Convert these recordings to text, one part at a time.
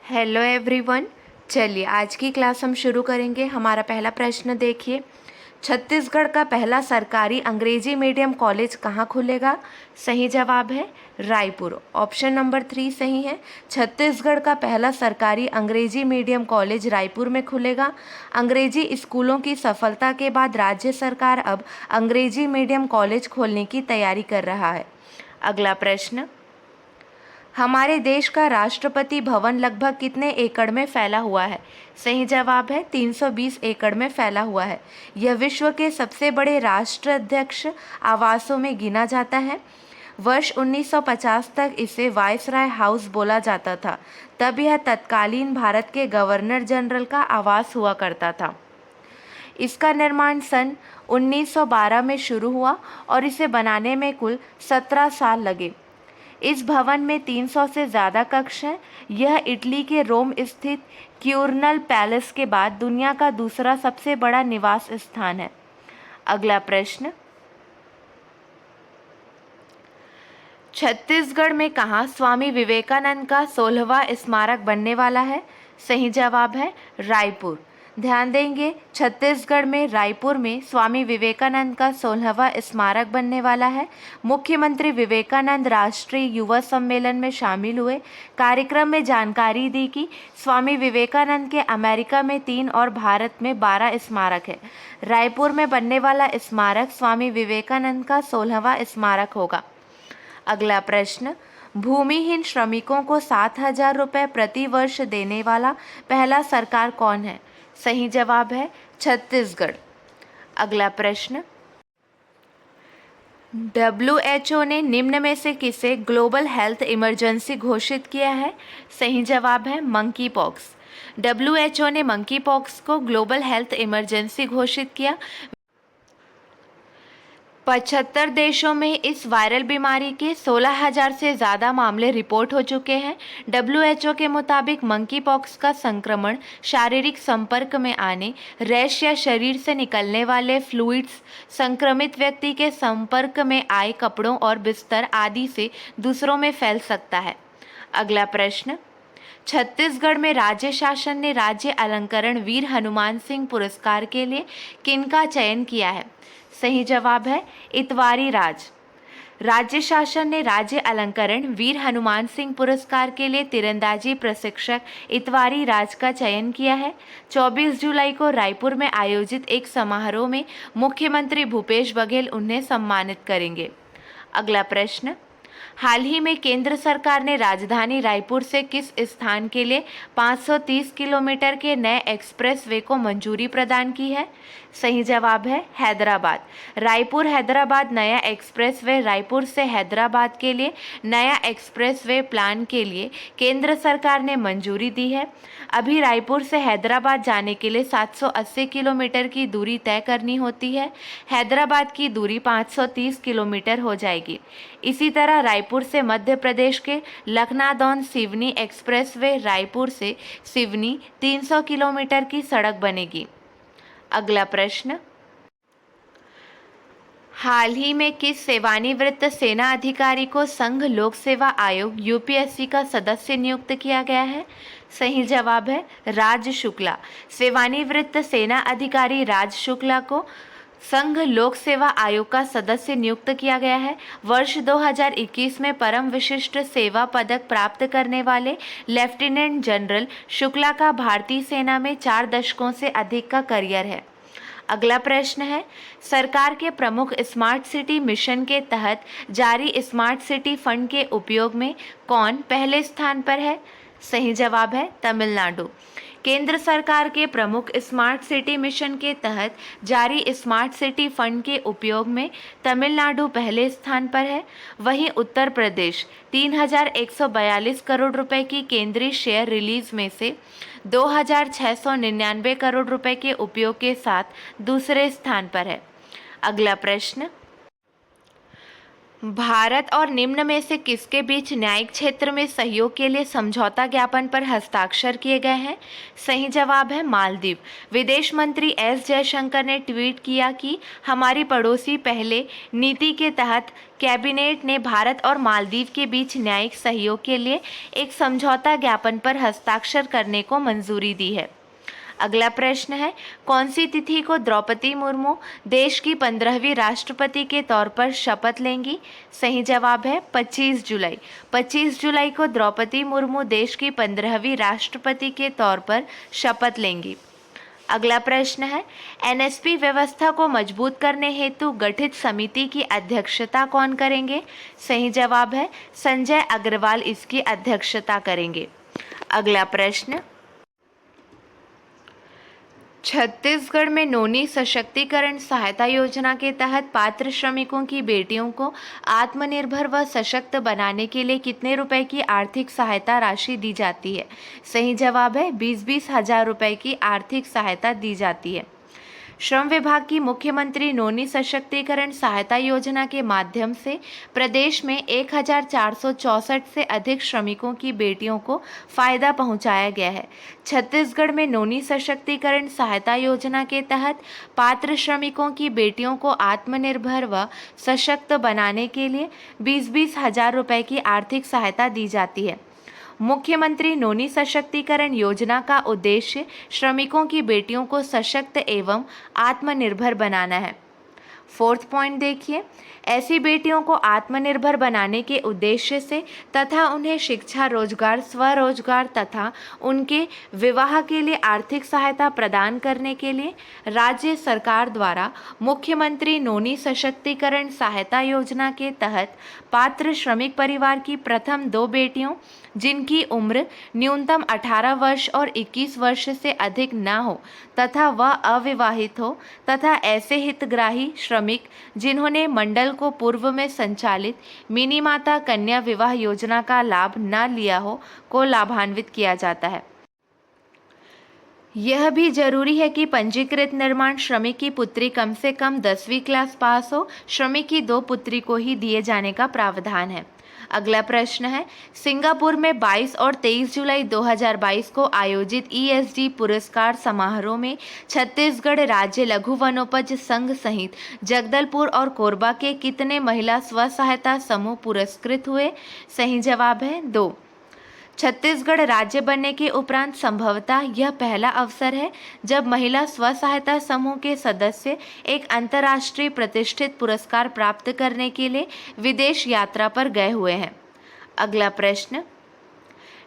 Hello everyone. चलिए आज की क्लास हम शुरू करेंगे। हमारा पहला प्रश्न देखिए, छत्तीसगढ़ का पहला सरकारी अंग्रेजी मीडियम कॉलेज कहाँ खुलेगा? सही जवाब है रायपुर। ऑप्शन नंबर 3 सही है। छत्तीसगढ़ का पहला सरकारी अंग्रेजी मीडियम कॉलेज रायपुर में खुलेगा। अंग्रेजी स्कूलों की सफलता के बाद राज्य सरकार अब अंग्रेजी मीडियम कॉलेज खोलने की तैयारी कर रहा है। अगला प्रश्न, हमारे देश का राष्ट्रपति भवन लगभग कितने एकड़ में फैला हुआ है? सही जवाब है 320 एकड़ में फैला हुआ है। यह विश्व के सबसे बड़े राष्ट्राध्यक्ष आवासों में गिना जाता है। वर्ष 1950 तक इसे वायसराय हाउस बोला जाता था। तब यह तत्कालीन भारत के गवर्नर जनरल का आवास हुआ करता था। इसका निर्माण सन 1912 में शुरू हुआ और इसे बनाने में कुल 17 साल लगे। इस भवन में 300 से ज़्यादा कक्ष हैं। यह इटली के रोम स्थित क्यूरनल पैलेस के बाद दुनिया का दूसरा सबसे बड़ा निवास स्थान है। अगला प्रश्न, छत्तीसगढ़ में कहाँ स्वामी विवेकानंद का 16वां स्मारक बनने वाला है? सही जवाब है रायपुर। ध्यान देंगे, छत्तीसगढ़ में रायपुर में स्वामी विवेकानंद का 16वां स्मारक बनने वाला है। मुख्यमंत्री विवेकानंद राष्ट्रीय युवा सम्मेलन में शामिल हुए। कार्यक्रम में जानकारी दी कि स्वामी विवेकानंद के अमेरिका में 3 और भारत में 12 स्मारक है। रायपुर में बनने वाला स्मारक स्वामी विवेकानंद का 16वां स्मारक होगा। अगला प्रश्न, भूमिहीन श्रमिकों को 7,000 रुपये प्रति वर्ष देने वाला पहला सरकार कौन है? सही जवाब है छत्तीसगढ़। अगला प्रश्न, WHO ने निम्न में से किसे ग्लोबल हेल्थ इमरजेंसी घोषित किया है? सही जवाब है मंकी पॉक्स। WHO ने मंकी पॉक्स को ग्लोबल हेल्थ इमरजेंसी घोषित किया। 75 देशों में इस वायरल बीमारी के 16,000 से ज़्यादा मामले रिपोर्ट हो चुके हैं। WHO के मुताबिक मंकी पॉक्स का संक्रमण शारीरिक संपर्क में आने, रैश या शरीर से निकलने वाले फ्लूइड्स, संक्रमित व्यक्ति के संपर्क में आए कपड़ों और बिस्तर आदि से दूसरों में फैल सकता है। अगला प्रश्न, छत्तीसगढ़ में राज्य शासन ने राज्य अलंकरण वीर हनुमान सिंह पुरस्कार के लिए किनका चयन किया है? सही जवाब है इतवारी राज। राज्य शासन ने राज्य अलंकरण वीर हनुमान सिंह पुरस्कार के लिए तीरंदाजी प्रशिक्षक इतवारी राज का चयन किया है। 24 जुलाई को रायपुर में आयोजित एक समारोह में मुख्यमंत्री भूपेश बघेल उन्हें सम्मानित करेंगे। अगला प्रश्न, हाल ही में केंद्र सरकार ने राजधानी रायपुर से किस स्थान के लिए 530 किलोमीटर के नए एक्सप्रेस वे को मंजूरी प्रदान की है? सही जवाब है हैदराबाद। रायपुर हैदराबाद नया एक्सप्रेस वे रायपुर से हैदराबाद के लिए नया एक्सप्रेस वे प्लान के लिए केंद्र सरकार ने मंजूरी दी है। अभी रायपुर से हैदराबाद जाने के लिए 780 किलोमीटर की दूरी तय करनी होती है। हैदराबाद की दूरी 530 किलोमीटर हो जाएगी। इसी तरह रायपुर से मध्य प्रदेश के लखनादौन सिवनी एक्सप्रेस वे रायपुर से सिवनी 300 किलोमीटर की सड़क बनेगी। अगला प्रश्न, हाल ही में किस सेवानिवृत्त सेना अधिकारी को संघ लोक सेवा आयोग UPSC का सदस्य नियुक्त किया गया है? सही जवाब है राज शुक्ला। सेवानिवृत्त सेना अधिकारी राज शुक्ला को संघ लोक सेवा आयोग का सदस्य नियुक्त किया गया है। वर्ष 2021 में परम विशिष्ट सेवा पदक प्राप्त करने वाले लेफ्टिनेंट जनरल शुक्ला का भारतीय सेना में 4 दशकों से अधिक का करियर है। अगला प्रश्न है, सरकार के प्रमुख स्मार्ट सिटी मिशन के तहत जारी स्मार्ट सिटी फंड के उपयोग में कौन पहले स्थान पर है? सही जवाब है तमिलनाडु। केंद्र सरकार के प्रमुख स्मार्ट सिटी मिशन के तहत जारी स्मार्ट सिटी फंड के उपयोग में तमिलनाडु पहले स्थान पर है। वहीं उत्तर प्रदेश 3,142 करोड़ रुपए की केंद्रीय शेयर रिलीज में से 2,699 करोड़ रुपए के उपयोग के साथ दूसरे स्थान पर है। अगला प्रश्न, भारत और निम्न में से किसके बीच न्यायिक क्षेत्र में सहयोग के लिए समझौता ज्ञापन पर हस्ताक्षर किए गए हैं? सही जवाब है मालदीव। विदेश मंत्री एस जयशंकर ने ट्वीट किया कि हमारी पड़ोसी पहले नीति के तहत कैबिनेट ने भारत और मालदीव के बीच न्यायिक सहयोग के लिए एक समझौता ज्ञापन पर हस्ताक्षर करने को मंजूरी दी है। अगला प्रश्न है, कौन सी तिथि को द्रौपदी मुर्मू देश की 15वीं राष्ट्रपति के तौर पर शपथ लेंगी? सही जवाब है 25 जुलाई। 25 जुलाई को द्रौपदी मुर्मू देश की 15वीं राष्ट्रपति के तौर पर शपथ लेंगी। अगला प्रश्न है, एनएसपी व्यवस्था को मजबूत करने हेतु गठित समिति की अध्यक्षता कौन करेंगे? सही जवाब है संजय अग्रवाल इसकी अध्यक्षता करेंगे। अगला प्रश्न, छत्तीसगढ़ में नोनी सशक्तिकरण सहायता योजना के तहत पात्र श्रमिकों की बेटियों को आत्मनिर्भर व सशक्त बनाने के लिए कितने रुपए की आर्थिक सहायता राशि दी जाती है? सही जवाब है 20-20 हजार रुपए की आर्थिक सहायता दी जाती है। श्रम विभाग की मुख्यमंत्री नोनी सशक्तिकरण सहायता योजना के माध्यम से प्रदेश में 1464 से अधिक श्रमिकों की बेटियों को फायदा पहुंचाया गया है। छत्तीसगढ़ में नोनी सशक्तिकरण सहायता योजना के तहत पात्र श्रमिकों की बेटियों को आत्मनिर्भर व सशक्त बनाने के लिए 20-20 हजार रुपए की आर्थिक सहायता दी जाती है। मुख्यमंत्री नोनी सशक्तिकरण योजना का उद्देश्य श्रमिकों की बेटियों को सशक्त एवं आत्मनिर्भर बनाना है। 4th पॉइंट देखिए, ऐसी बेटियों को आत्मनिर्भर बनाने के उद्देश्य से तथा उन्हें शिक्षा, रोजगार, स्वरोजगार तथा उनके विवाह के लिए आर्थिक सहायता प्रदान करने के लिए राज्य सरकार द्वारा मुख्यमंत्री नोनी सशक्तिकरण सहायता योजना के तहत पात्र श्रमिक परिवार की प्रथम 2 बेटियों जिनकी उम्र न्यूनतम 18 वर्ष और 21 वर्ष से अधिक न हो तथा वह अविवाहित हो तथा ऐसे हितग्राही श्रमिक जिन्होंने मंडल को पूर्व में संचालित मिनी माता कन्या विवाह योजना का लाभ न लिया हो को लाभान्वित किया जाता है। यह भी जरूरी है कि पंजीकृत निर्माण श्रमिक की पुत्री कम से कम 10वीं क्लास पास हो। श्रमिक की 2 पुत्री को ही दिए जाने का प्रावधान है। अगला प्रश्न है, सिंगापुर में 22 और 23 जुलाई 2022 को आयोजित ESG पुरस्कार समारोह में छत्तीसगढ़ राज्य लघु वनोपज संघ सहित जगदलपुर और कोरबा के कितने महिला स्व सहायता समूह पुरस्कृत हुए? सही जवाब है 2। छत्तीसगढ़ राज्य बनने के उपरांत संभवतः यह पहला अवसर है जब महिला स्व सहायता समूह के सदस्य एक अंतर्राष्ट्रीय प्रतिष्ठित पुरस्कार प्राप्त करने के लिए विदेश यात्रा पर गए हुए हैं। अगला प्रश्न,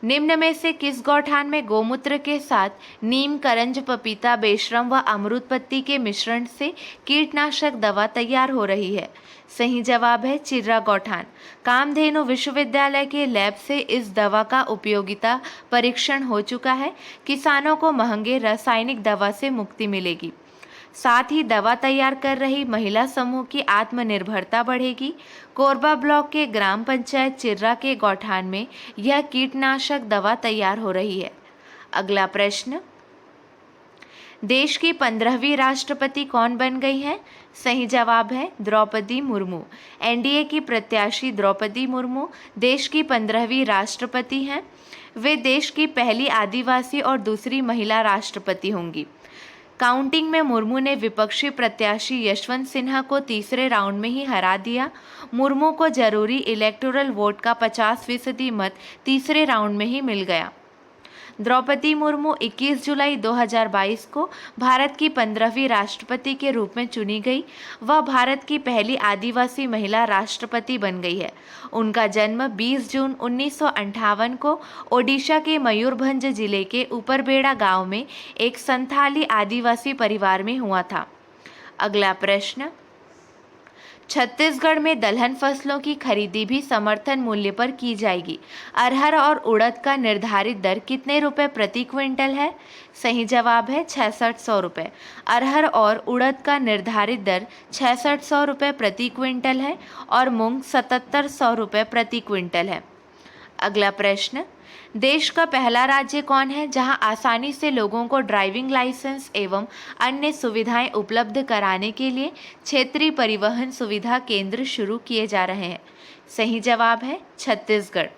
निम्न में से किस गौठान में गोमूत्र के साथ नीम, करंज, पपीता, बेशरम व अमरूद पत्ती के मिश्रण से कीटनाशक दवा तैयार हो रही है? सही जवाब है चिर्रा गौठान। कामधेनु विश्वविद्यालय के लैब से इस दवा का उपयोगिता परीक्षण हो चुका है। किसानों को महंगे रासायनिक दवा से मुक्ति मिलेगी। साथ ही दवा तैयार कर रही महिला समूह की आत्मनिर्भरता बढ़ेगी। कोरबा ब्लॉक के ग्राम पंचायत चिर्रा के गौठान में यह कीटनाशक दवा तैयार हो रही है। अगला प्रश्न, देश की 15वीं राष्ट्रपति कौन बन गई हैं? सही जवाब है द्रौपदी मुर्मू। एनडीए की प्रत्याशी द्रौपदी मुर्मू देश की 15वीं राष्ट्रपति हैं। वे देश की पहली आदिवासी और दूसरी महिला राष्ट्रपति होंगी। काउंटिंग में मुर्मू ने विपक्षी प्रत्याशी यशवंत सिन्हा को तीसरे राउंड में ही हरा दिया। मुर्मू को जरूरी इलेक्टोरल वोट का 50% मत तीसरे राउंड में ही मिल गया। द्रौपदी मुर्मू 21 जुलाई 2022 को भारत की 15वीं राष्ट्रपति के रूप में चुनी गई। वह भारत की पहली आदिवासी महिला राष्ट्रपति बन गई है। उनका जन्म 20 जून 1958 को ओडिशा के मयूरभंज जिले के ऊपरबेड़ा गांव में एक संथाली आदिवासी परिवार में हुआ था। अगला प्रश्न, छत्तीसगढ़ में दलहन फसलों की खरीदी भी समर्थन मूल्य पर की जाएगी। अरहर और उड़द का निर्धारित दर कितने रुपए प्रति क्विंटल है? सही जवाब है 6600 रुपये। अरहर और उड़द का निर्धारित दर 6600 रुपये प्रति क्विंटल है और मूंग 7700 रुपये प्रति क्विंटल है। अगला प्रश्न, देश का पहला राज्य कौन है जहां आसानी से लोगों को ड्राइविंग लाइसेंस एवं अन्य सुविधाएं उपलब्ध कराने के लिए क्षेत्रीय परिवहन सुविधा केंद्र शुरू किए जा रहे हैं? सही जवाब है छत्तीसगढ़।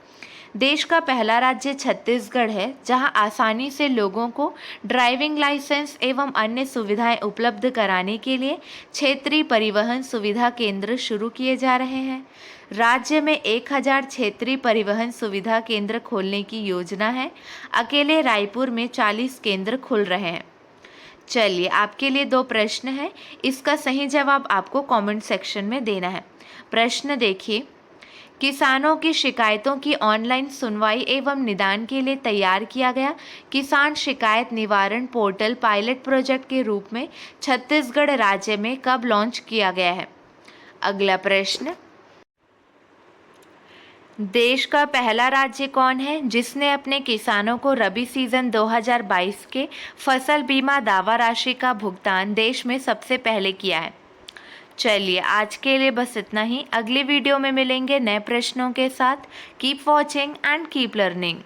देश का पहला राज्य छत्तीसगढ़ है जहां आसानी से लोगों को ड्राइविंग लाइसेंस एवं अन्य सुविधाएं उपलब्ध कराने के लिए क्षेत्रीय परिवहन सुविधा केंद्र शुरू किए जा रहे हैं। राज्य में 1000 क्षेत्रीय परिवहन सुविधा केंद्र खोलने की योजना है। अकेले रायपुर में 40 केंद्र खुल रहे हैं। चलिए, आपके लिए 2 प्रश्न हैं, इसका सही जवाब आपको कमेंट सेक्शन में देना है। प्रश्न देखिए, किसानों की शिकायतों की ऑनलाइन सुनवाई एवं निदान के लिए तैयार किया गया किसान शिकायत निवारण पोर्टल पायलट प्रोजेक्ट के रूप में छत्तीसगढ़ राज्य में कब लॉन्च किया गया है? अगला प्रश्न, देश का पहला राज्य कौन है जिसने अपने किसानों को रबी सीजन 2022 के फसल बीमा दावा राशि का भुगतान देश में सबसे पहले किया है? चलिए, आज के लिए बस इतना ही। अगली वीडियो में मिलेंगे नए प्रश्नों के साथ। Keep watching and keep learning.